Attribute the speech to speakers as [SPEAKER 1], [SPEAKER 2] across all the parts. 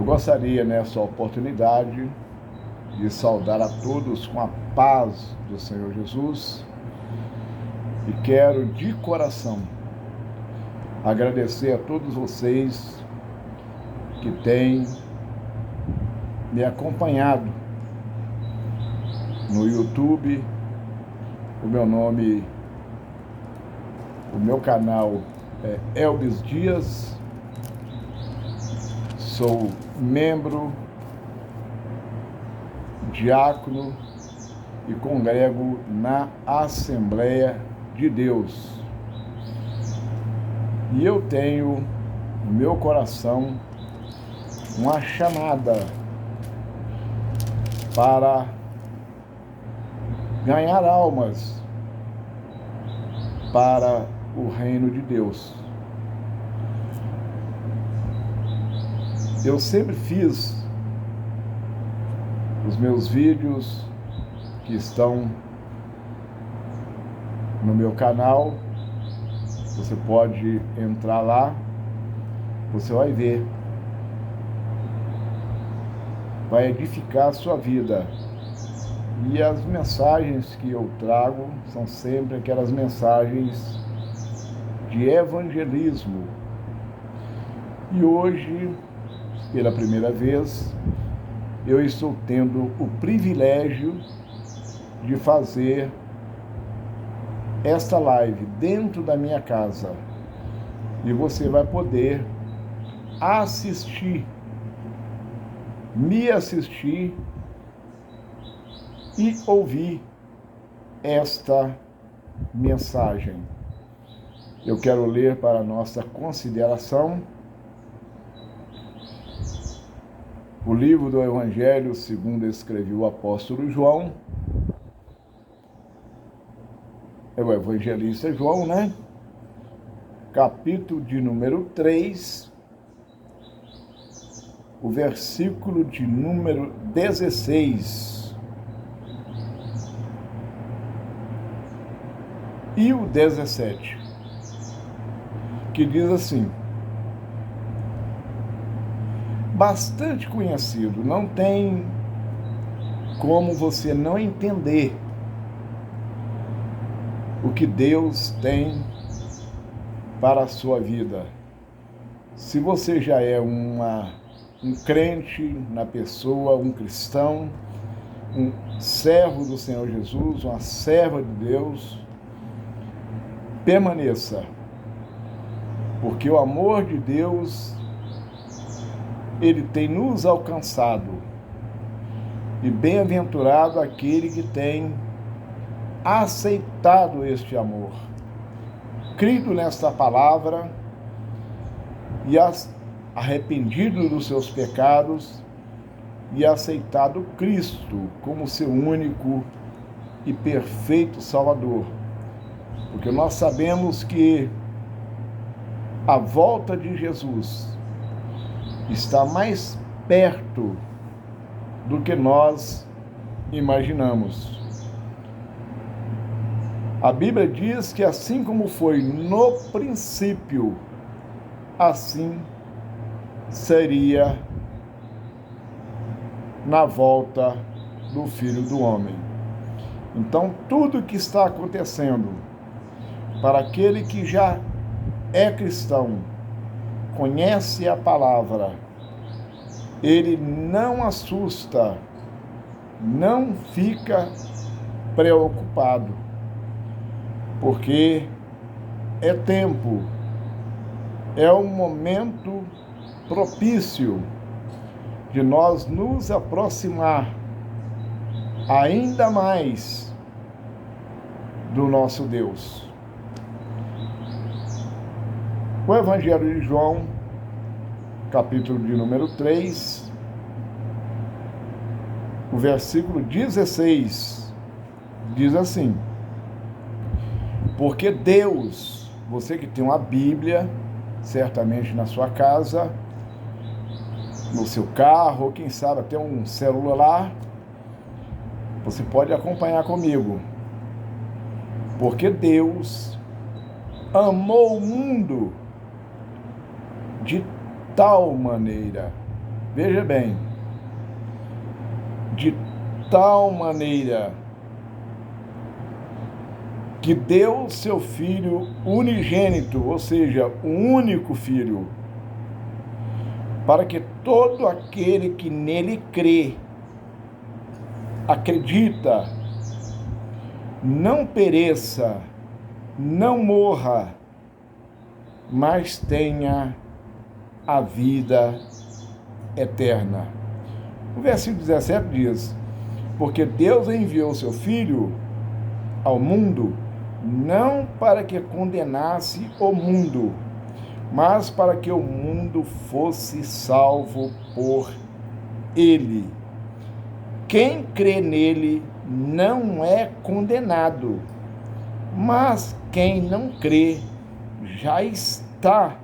[SPEAKER 1] Eu gostaria, nessa oportunidade, de saudar a todos com a paz do Senhor Jesus e quero, de coração, agradecer a todos vocês que têm me acompanhado no YouTube. O meu canal é Elvis Dias, sou membro, diácono e congrego na Assembleia de Deus. E eu tenho no meu coração uma chamada para ganhar almas para o reino de Deus. Eu sempre fiz os meus vídeos que estão no meu canal. Você pode entrar lá, você vai ver, vai edificar a sua vida. E as mensagens que eu trago são sempre aquelas mensagens de evangelismo. E hoje, pela primeira vez, eu estou tendo o privilégio de fazer esta live dentro da minha casa. E você vai poder me assistir e ouvir esta mensagem. Eu quero ler para a nossa consideração o livro do Evangelho segundo escreveu o apóstolo João. É o evangelista João, né? Capítulo de número 3, o versículo de número 16. E o 17, que diz assim: bastante conhecido, não tem como você não entender o que Deus tem para a sua vida. Se você já é um crente na pessoa, um cristão, um servo do Senhor Jesus, uma serva de Deus, permaneça, porque o amor de Deus, Ele tem nos alcançado, e bem-aventurado aquele que tem aceitado este amor, crido nesta palavra e arrependido dos seus pecados e aceitado Cristo como seu único e perfeito Salvador. Porque nós sabemos que a volta de Jesus está mais perto do que nós imaginamos. A Bíblia diz que assim como foi no princípio, assim seria na volta do Filho do Homem. Então, tudo que está acontecendo, para aquele que já é cristão, conhece a palavra, ele não assusta, não fica preocupado, porque é tempo, é um momento propício de nós nos aproximar ainda mais do nosso Deus. O Evangelho de João, capítulo de número 3, o versículo 16, diz assim: porque Deus, você que tem uma Bíblia, certamente na sua casa, no seu carro, ou quem sabe até um celular, você pode acompanhar comigo. Porque Deus amou o mundo de tal maneira Veja bem, de tal maneira que deu seu Filho unigênito, ou seja, o único Filho, para que todo aquele que nele crê, acredita, não pereça, não morra, mas tenha a vida eterna. O versículo 17 diz: porque Deus enviou seu Filho ao mundo, não para que condenasse o mundo, mas para que o mundo fosse salvo por ele. Quem crê nele não é condenado, mas quem não crê já está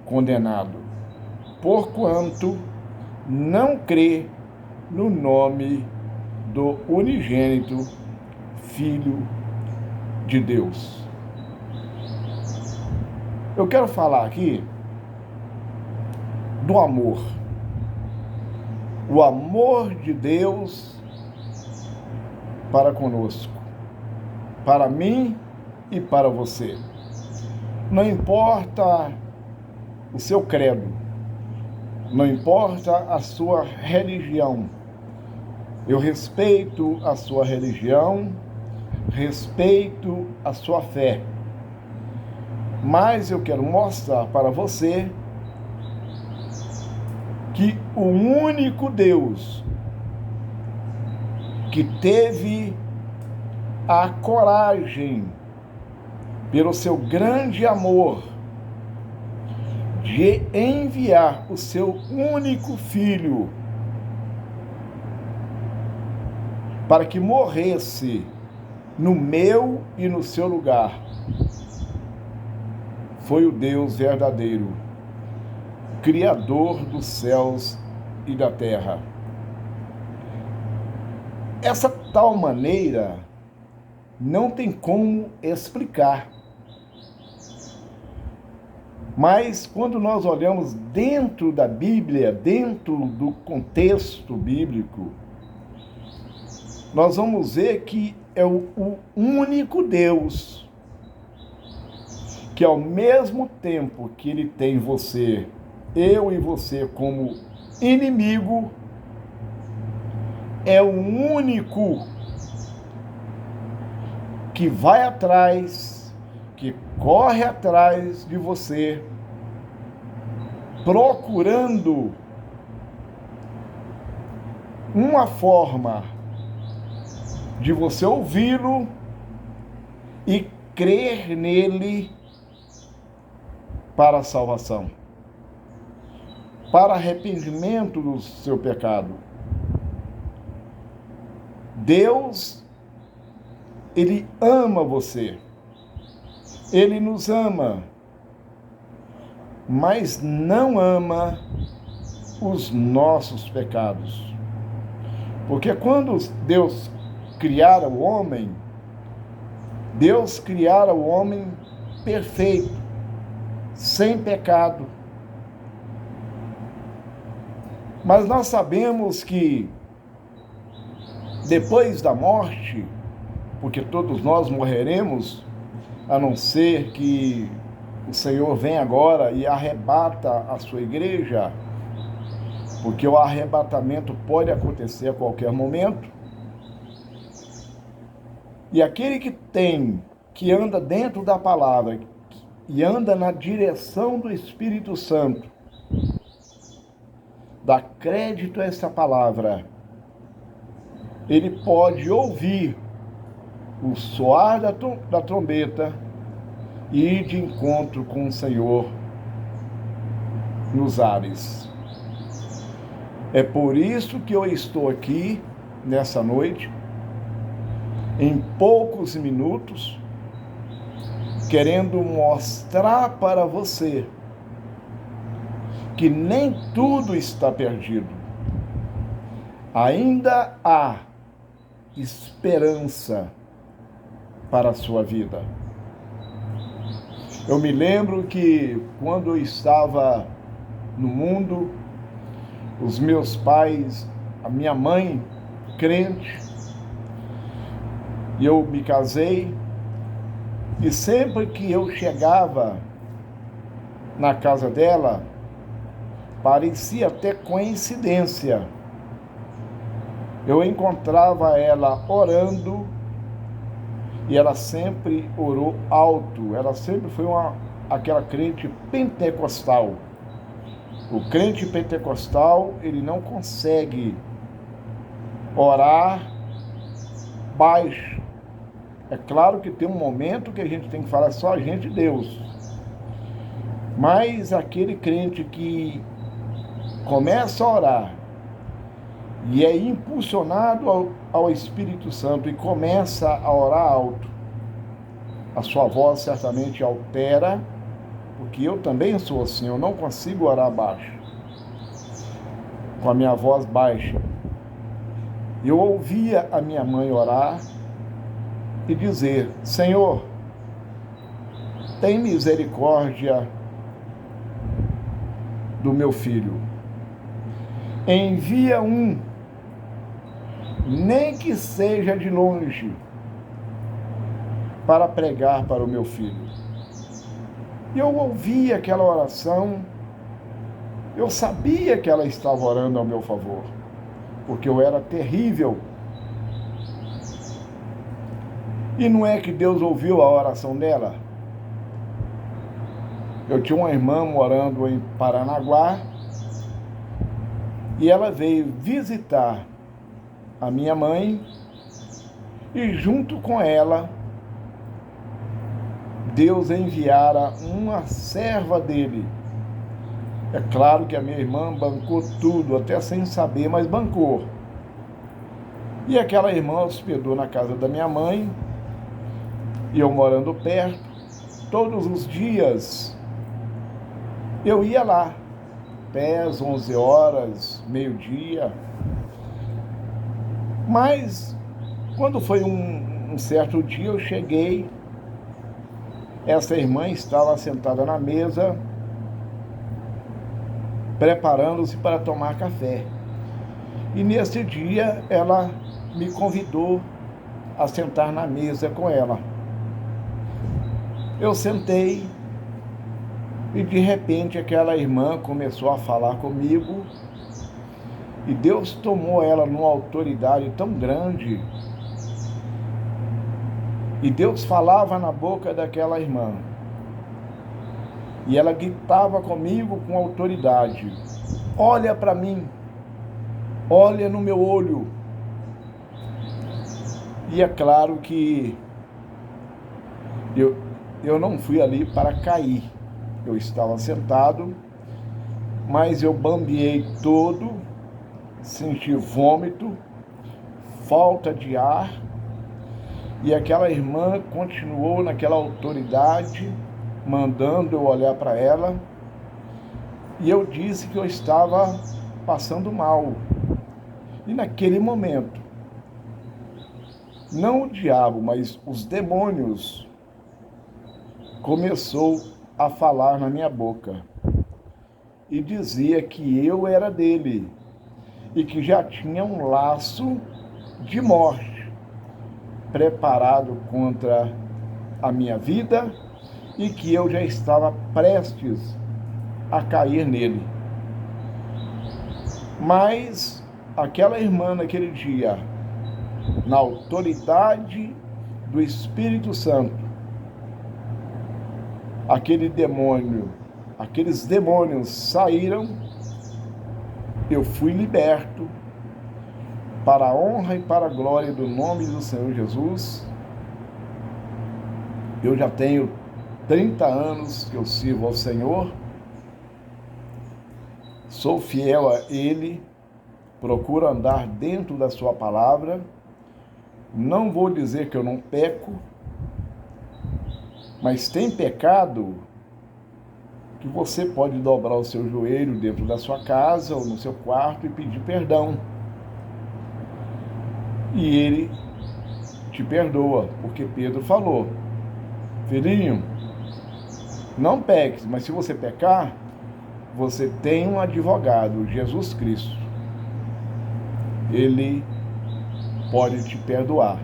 [SPEAKER 1] condenado, porquanto não crê no nome do unigênito Filho de Deus. Eu quero falar aqui do amor. O amor de Deus para conosco, para mim e para você. Não importa o seu credo, não importa a sua religião. Eu respeito a sua religião, respeito a sua fé. Mas eu quero mostrar para você que o único Deus que teve a coragem, pelo seu grande amor, de enviar o seu único Filho para que morresse no meu e no seu lugar, foi o Deus verdadeiro, Criador dos céus e da terra. Essa tal maneira não tem como explicar. Mas quando nós olhamos dentro da Bíblia, dentro do contexto bíblico, nós vamos ver que é o único Deus que, ao mesmo tempo que ele tem você, eu e você como inimigo, é o único que vai atrás, que corre atrás de você, procurando uma forma de você ouvi-lo e crer nele para a salvação, para arrependimento do seu pecado. Deus, ele ama você, ele nos ama, mas não ama os nossos pecados. Porque quando Deus criara o homem, Deus criara o homem perfeito, sem pecado. Mas nós sabemos que depois da morte, porque todos nós morreremos, a não ser que o Senhor venha agora e arrebata a sua igreja, porque o arrebatamento pode acontecer a qualquer momento. E aquele que anda dentro da palavra e anda na direção do Espírito Santo, dá crédito a essa palavra, ele pode ouvir o soar da trombeta e ir de encontro com o Senhor nos ares. É por isso que eu estou aqui nessa noite, em poucos minutos, querendo mostrar para você que nem tudo está perdido. Ainda há esperança para a sua vida. Eu me lembro que quando eu estava no mundo, os meus pais, a minha mãe, crente, e eu me casei, e sempre que eu chegava na casa dela, parecia até coincidência, eu encontrava ela orando, e ela sempre orou alto, ela sempre foi aquela crente pentecostal. O crente pentecostal, ele não consegue orar baixo. É claro que tem um momento que a gente tem que falar só a gente e Deus. Mas aquele crente que começa a orar e é impulsionado ao Espírito Santo e começa a orar alto, a sua voz certamente altera, porque eu também sou assim, eu não consigo orar baixo, com a minha voz baixa. Eu ouvia a minha mãe orar e dizer: Senhor, tem misericórdia do meu filho. Envia um, nem que seja de longe, para pregar para o meu filho. E eu ouvia aquela oração, eu sabia que ela estava orando ao meu favor, porque eu era terrível. E não é que Deus ouviu a oração dela? Eu tinha uma irmã morando em Paranaguá, e ela veio visitar a minha mãe, e junto com ela, Deus enviara uma serva dele. É claro que a minha irmã bancou tudo, até sem saber, mas bancou. E aquela irmã hospedou na casa da minha mãe, e eu morando perto, todos os dias eu ia lá, 10, 11 horas, meio-dia. Mas, quando foi um certo dia, eu cheguei, essa irmã estava sentada na mesa, preparando-se para tomar café. E nesse dia, ela me convidou a sentar na mesa com ela. Eu sentei, e de repente aquela irmã começou a falar comigo, e Deus tomou ela numa autoridade tão grande, e Deus falava na boca daquela irmã, e ela gritava comigo com autoridade: olha para mim, olha no meu olho. E é claro que eu não fui ali para cair, eu estava sentado, mas eu bambeei todo, senti vômito, falta de ar, e aquela irmã continuou naquela autoridade, mandando eu olhar para ela, e eu disse que eu estava passando mal. E naquele momento, não o diabo, mas os demônios começou a falar na minha boca e dizia que eu era dele e que já tinha um laço de morte preparado contra a minha vida e que eu já estava prestes a cair nele. Mas aquela irmã naquele dia, na autoridade do Espírito Santo, aqueles demônios saíram, eu fui liberto, para a honra e para a glória do nome do Senhor Jesus. Eu já tenho 30 anos que eu sirvo ao Senhor, sou fiel a Ele, procuro andar dentro da sua palavra, não vou dizer que eu não peco, mas tem pecado que você pode dobrar o seu joelho dentro da sua casa ou no seu quarto e pedir perdão. E Ele te perdoa, porque Pedro falou: filhinho, não peques, mas se você pecar, você tem um advogado, Jesus Cristo. Ele pode te perdoar.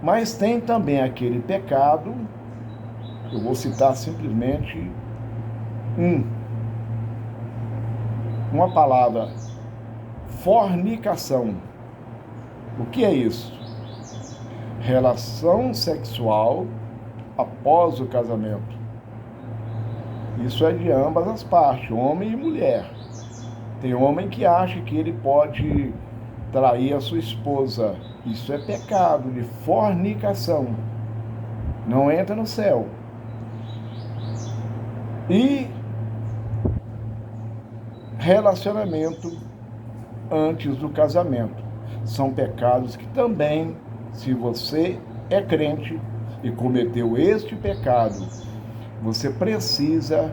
[SPEAKER 1] Mas tem também aquele pecado, eu vou citar simplesmente uma palavra: fornicação. O que é isso? Relação sexual após o casamento. Isso é de ambas as partes, homem e mulher. Tem homem que acha que ele pode trair a sua esposa. Isso é pecado de fornicação. Não entra no céu. E relacionamento antes do casamento. São pecados que também, se você é crente e cometeu este pecado, você precisa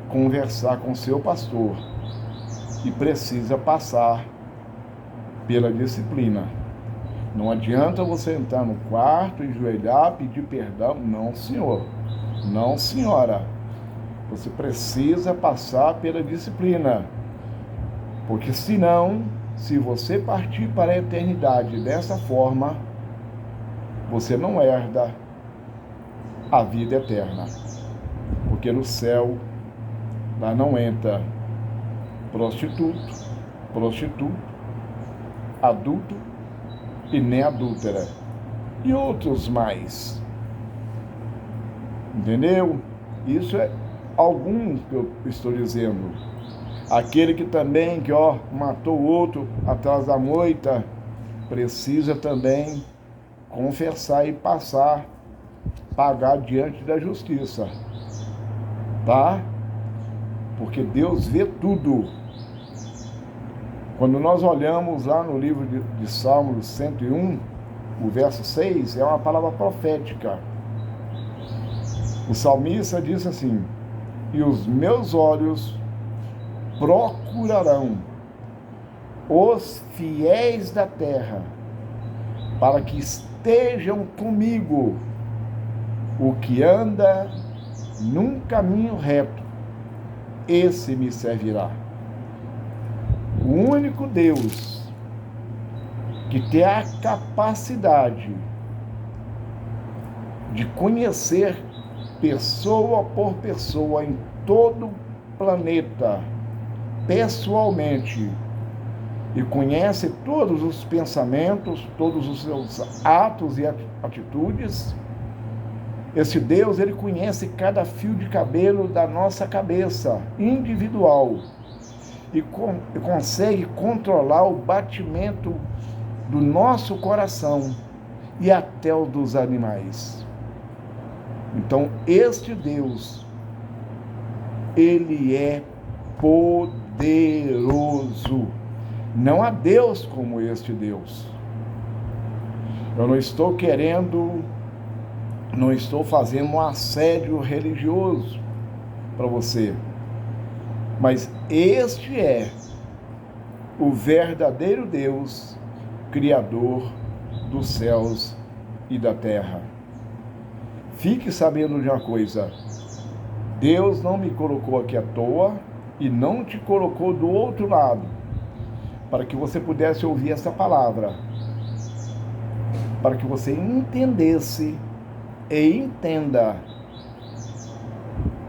[SPEAKER 1] conversar com seu pastor e precisa passar pela disciplina. Não adianta você entrar no quarto, enjoelhar, pedir perdão. Não, senhor. Não, senhora. Você precisa passar pela disciplina. Porque senão, se você partir para a eternidade dessa forma, você não herda a vida eterna. Porque no céu, lá não entra prostituto, adulto e nem adúltera. E outros mais. Entendeu? Isso é alguns que eu estou dizendo. Aquele que também, matou o outro atrás da moita, precisa também confessar e pagar diante da justiça. Tá? Porque Deus vê tudo. Quando nós olhamos lá no livro de Salmos 101, o verso 6, é uma palavra profética. O salmista diz assim: e os meus olhos procurarão os fiéis da terra, para que estejam comigo, o que anda num caminho reto, esse me servirá. O único Deus que tem a capacidade de conhecer pessoa por pessoa em todo o planeta, pessoalmente, e conhece todos os pensamentos, todos os seus atos e atitudes. Esse Deus, ele conhece cada fio de cabelo da nossa cabeça, individual, e consegue controlar o batimento do nosso coração e até o dos animais. Então, este Deus, ele é poderoso. Não há Deus como este Deus. Eu não estou fazendo um assédio religioso para você. Mas este é o verdadeiro Deus, Criador dos céus e da terra. Fique sabendo de uma coisa: Deus não me colocou aqui à toa e não te colocou do outro lado, para que você pudesse ouvir essa palavra, para que você entendesse e entenda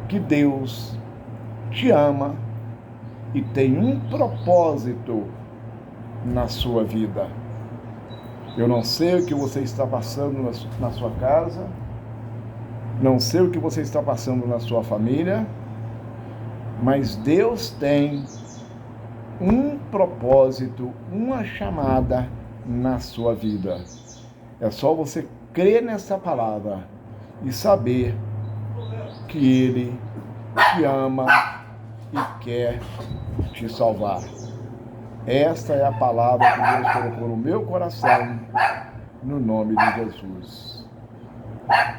[SPEAKER 1] que Deus te ama e tem um propósito na sua vida. Eu não sei o que você está passando na sua casa, não sei o que você está passando na sua família, mas Deus tem um propósito, uma chamada na sua vida. É só você crer nessa palavra e saber que Ele te ama e quer te salvar. Esta é a palavra que Deus colocou no meu coração, no nome de Jesus.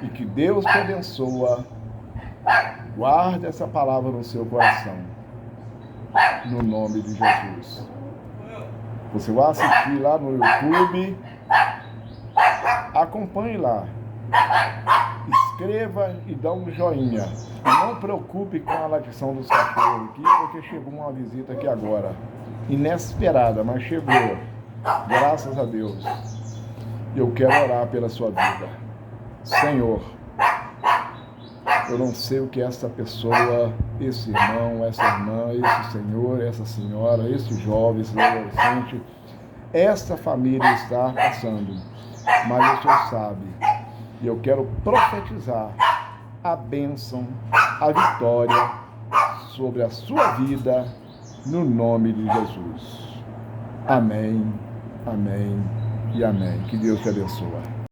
[SPEAKER 1] E que Deus te abençoe. Guarde essa palavra no seu coração, no nome de Jesus. Você vai assistir lá no YouTube, acompanhe lá. inscreva e dá um joinha. E não preocupe com a latição dos cachorros aqui, porque chegou uma visita aqui agora. Inesperada, mas chegou. Graças a Deus. Eu quero orar pela sua vida. Senhor, eu não sei o que essa pessoa, esse irmão, essa irmã, esse senhor, essa senhora, esse jovem, esse adolescente, essa família está passando, mas o Senhor sabe. E eu quero profetizar a bênção, a vitória sobre a sua vida, no nome de Jesus. Amém, amém e amém. Que Deus te abençoe.